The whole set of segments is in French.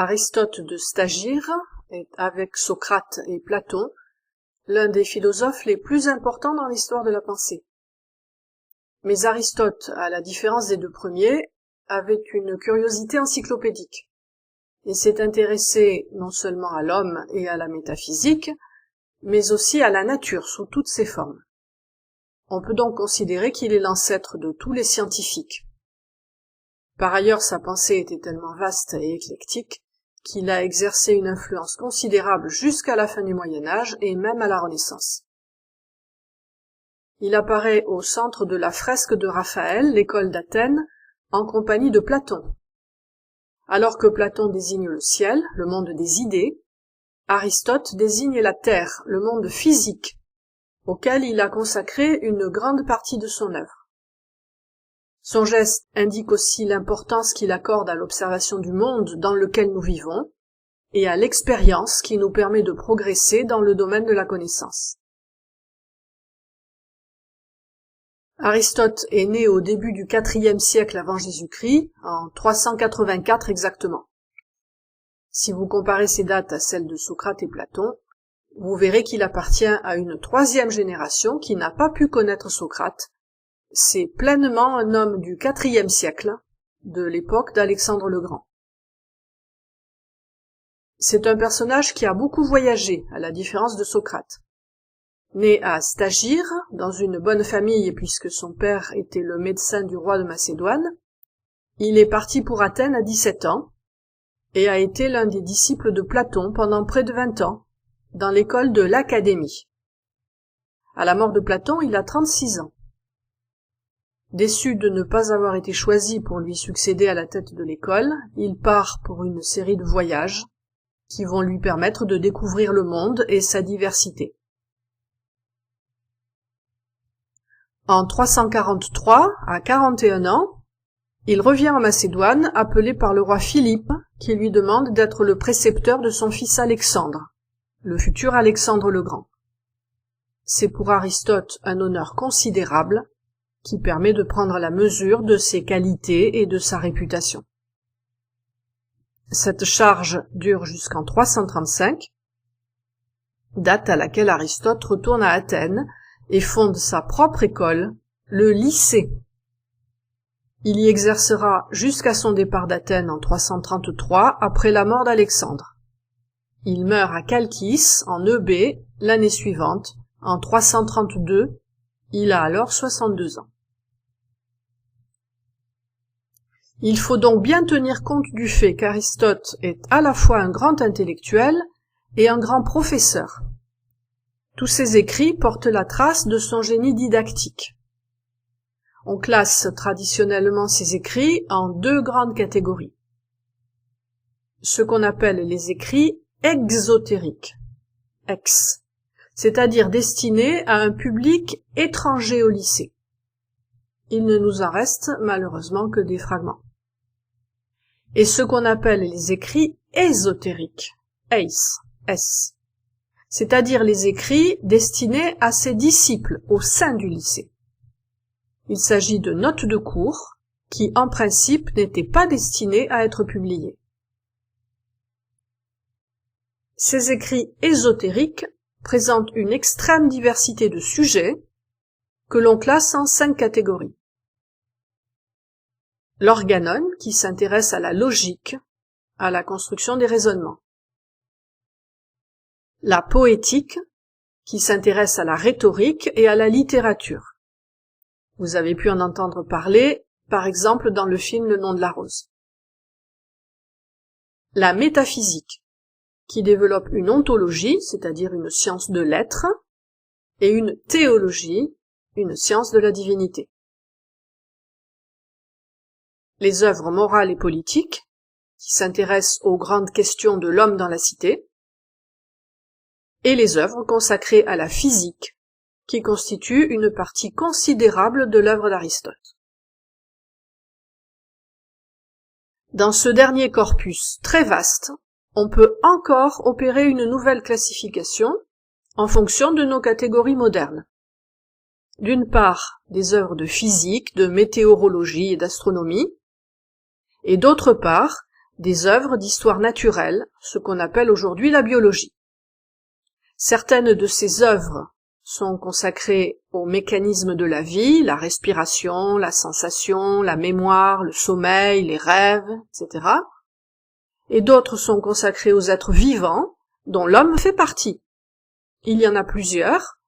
Aristote de Stagire est, avec Socrate et Platon, l'un des philosophes les plus importants dans l'histoire de la pensée. Mais Aristote, à la différence des deux premiers, avait une curiosité encyclopédique, et s'est intéressé non seulement à l'homme et à la métaphysique, mais aussi à la nature sous toutes ses formes. On peut donc considérer qu'il est l'ancêtre de tous les scientifiques. Par ailleurs, sa pensée était tellement vaste et éclectique qu'il a exercé une influence considérable jusqu'à la fin du Moyen-Âge et même à la Renaissance. Il apparaît au centre de la fresque de Raphaël, l'école d'Athènes, en compagnie de Platon. Alors que Platon désigne le ciel, le monde des idées, Aristote désigne la terre, le monde physique, auquel il a consacré une grande partie de son œuvre. Son geste indique aussi l'importance qu'il accorde à l'observation du monde dans lequel nous vivons et à l'expérience qui nous permet de progresser dans le domaine de la connaissance. Aristote est né au début du IVe siècle avant Jésus-Christ, en 384 exactement. Si vous comparez ces dates à celles de Socrate et Platon, vous verrez qu'il appartient à une troisième génération qui n'a pas pu connaître Socrate. C'est pleinement un homme du IVe siècle, de l'époque d'Alexandre le Grand. C'est un personnage qui a beaucoup voyagé, à la différence de Socrate. Né à Stagire, dans une bonne famille puisque son père était le médecin du roi de Macédoine, il est parti pour Athènes à 17 ans et a été l'un des disciples de Platon pendant près de 20 ans, dans l'école de l'Académie. À la mort de Platon, il a 36 ans. Déçu de ne pas avoir été choisi pour lui succéder à la tête de l'école, il part pour une série de voyages qui vont lui permettre de découvrir le monde et sa diversité. En 343, à 41 ans, il revient en Macédoine, appelé par le roi Philippe, qui lui demande d'être le précepteur de son fils Alexandre, le futur Alexandre le Grand. C'est pour Aristote un honneur considérable, qui permet de prendre la mesure de ses qualités et de sa réputation. Cette charge dure jusqu'en 335, date à laquelle Aristote retourne à Athènes et fonde sa propre école, le lycée. Il y exercera jusqu'à son départ d'Athènes en 333, après la mort d'Alexandre. Il meurt à Chalkis, en Eubée, l'année suivante, en 332, il a alors 62 ans. Il faut donc bien tenir compte du fait qu'Aristote est à la fois un grand intellectuel et un grand professeur. Tous ses écrits portent la trace de son génie didactique. On classe traditionnellement ses écrits en deux grandes catégories. Ce qu'on appelle les écrits exotériques, c'est-à-dire destinés à un public étranger au lycée. Il ne nous en reste malheureusement que des fragments. Et ce qu'on appelle les écrits ésotériques, c'est-à-dire les écrits destinés à ses disciples au sein du lycée. Il s'agit de notes de cours qui, en principe, n'étaient pas destinées à être publiées. Ces écrits ésotériques présentent une extrême diversité de sujets que l'on classe en 5 catégories. L'organon, qui s'intéresse à la logique, à la construction des raisonnements. La poétique, qui s'intéresse à la rhétorique et à la littérature. Vous avez pu en entendre parler, par exemple, dans le film Le nom de la rose. La métaphysique, qui développe une ontologie, c'est-à-dire une science de l'être, et une théologie, une science de la divinité. Les œuvres morales et politiques, qui s'intéressent aux grandes questions de l'homme dans la cité, et les œuvres consacrées à la physique, qui constituent une partie considérable de l'œuvre d'Aristote. Dans ce dernier corpus très vaste, on peut encore opérer une nouvelle classification en fonction de nos catégories modernes. D'une part, des œuvres de physique, de météorologie et d'astronomie, et d'autre part, des œuvres d'histoire naturelle, ce qu'on appelle aujourd'hui la biologie. Certaines de ces œuvres sont consacrées aux mécanismes de la vie, la respiration, la sensation, la mémoire, le sommeil, les rêves, etc. Et d'autres sont consacrées aux êtres vivants, dont l'homme fait partie. Il y en a plusieurs: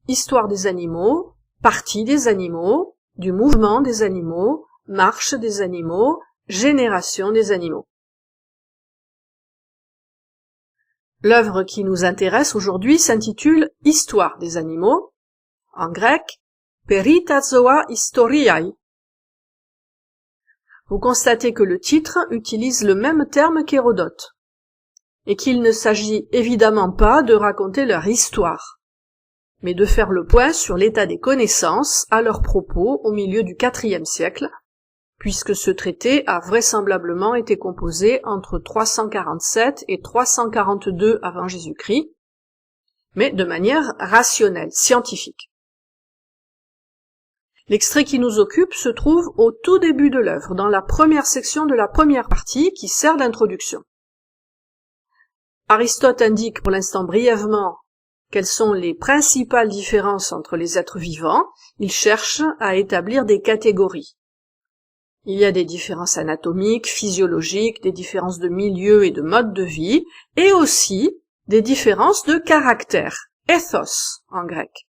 histoire des animaux, partie des animaux, du mouvement des animaux, marche des animaux, génération des animaux. L'œuvre qui nous intéresse aujourd'hui s'intitule Histoire des animaux, en grec Peritazoa Historiae. Vous constatez que le titre utilise le même terme qu'Hérodote, et qu'il ne s'agit évidemment pas de raconter leur histoire, mais de faire le point sur l'état des connaissances à leur propos au milieu du IVe siècle, puisque ce traité a vraisemblablement été composé entre 347 et 342 avant Jésus-Christ, mais de manière rationnelle, scientifique. L'extrait qui nous occupe se trouve au tout début de l'œuvre, dans la première section de la première partie qui sert d'introduction. Aristote indique pour l'instant brièvement quelles sont les principales différences entre les êtres vivants. Il cherche à établir des catégories. Il y a des différences anatomiques, physiologiques, des différences de milieu et de mode de vie, et aussi des différences de caractère, ethos en grec.